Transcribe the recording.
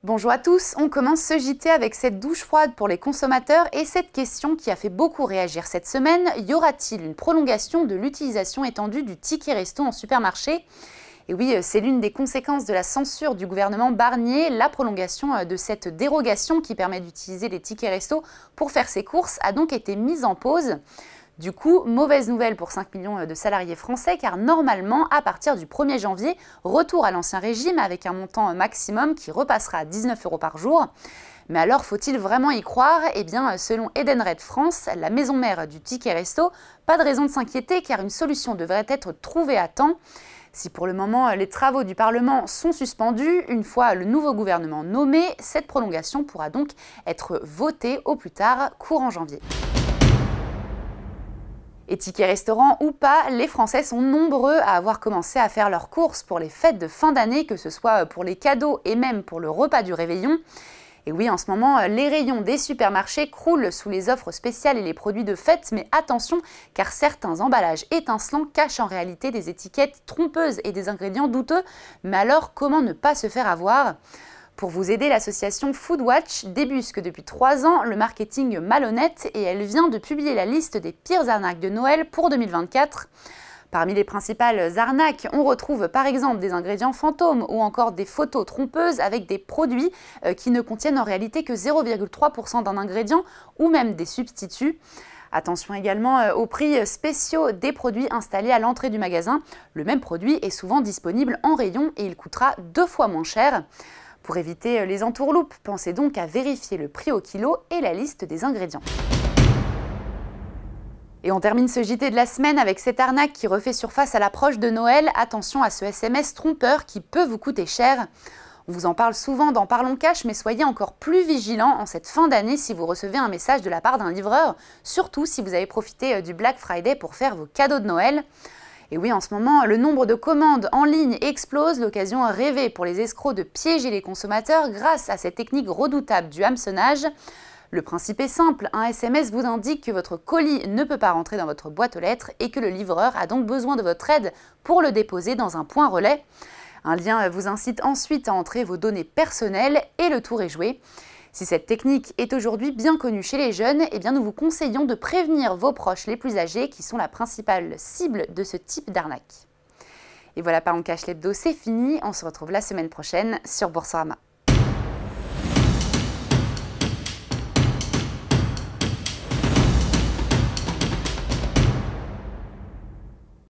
Bonjour à tous, on commence ce JT avec cette douche froide pour les consommateurs et cette question qui a fait beaucoup réagir cette semaine. Y aura-t-il une prolongation de l'utilisation étendue du ticket resto en supermarché? Et oui, c'est l'une des conséquences de la censure du gouvernement Barnier. La prolongation de cette dérogation qui permet d'utiliser les tickets resto pour faire ses courses a donc été mise en pause. Du coup, mauvaise nouvelle pour 5 millions de salariés français car normalement, à partir du 1er janvier, retour à l'ancien régime avec un montant maximum qui repassera à 19 € par jour. Mais alors, faut-il vraiment y croire? Eh bien, selon Edenred France, la maison mère du ticket resto, pas de raison de s'inquiéter car une solution devrait être trouvée à temps. Si pour le moment les travaux du Parlement sont suspendus, une fois le nouveau gouvernement nommé, cette prolongation pourra donc être votée au plus tard courant janvier. Et tickets restaurant ou pas, les Français sont nombreux à avoir commencé à faire leurs courses pour les fêtes de fin d'année, que ce soit pour les cadeaux et même pour le repas du réveillon. Et oui, en ce moment, les rayons des supermarchés croulent sous les offres spéciales et les produits de fête, mais attention, car certains emballages étincelants cachent en réalité des étiquettes trompeuses et des ingrédients douteux. Mais alors, comment ne pas se faire avoir ? Pour vous aider, l'association Foodwatch débusque depuis 3 ans le marketing malhonnête et elle vient de publier la liste des pires arnaques de Noël pour 2024. Parmi les principales arnaques, on retrouve par exemple des ingrédients fantômes ou encore des photos trompeuses avec des produits qui ne contiennent en réalité que 0,3% d'un ingrédient ou même des substituts. Attention également aux prix spéciaux des produits installés à l'entrée du magasin. Le même produit est souvent disponible en rayon et il coûtera 2 fois moins cher. Pour éviter les entourloupes, pensez donc à vérifier le prix au kilo et la liste des ingrédients. Et on termine ce JT de la semaine avec cette arnaque qui refait surface à l'approche de Noël. Attention à ce SMS trompeur qui peut vous coûter cher. On vous en parle souvent dans Parlons Cash, mais soyez encore plus vigilants en cette fin d'année si vous recevez un message de la part d'un livreur, surtout si vous avez profité du Black Friday pour faire vos cadeaux de Noël. Et oui, en ce moment, le nombre de commandes en ligne explose, l'occasion rêvée pour les escrocs de piéger les consommateurs grâce à cette technique redoutable du hameçonnage. Le principe est simple, un SMS vous indique que votre colis ne peut pas rentrer dans votre boîte aux lettres et que le livreur a donc besoin de votre aide pour le déposer dans un point relais. Un lien vous incite ensuite à entrer vos données personnelles et le tour est joué. Si cette technique est aujourd'hui bien connue chez les jeunes, eh bien nous vous conseillons de prévenir vos proches les plus âgés qui sont la principale cible de ce type d'arnaque. Et voilà, Parlons Cash l'hebdo, c'est fini. On se retrouve la semaine prochaine sur Boursorama.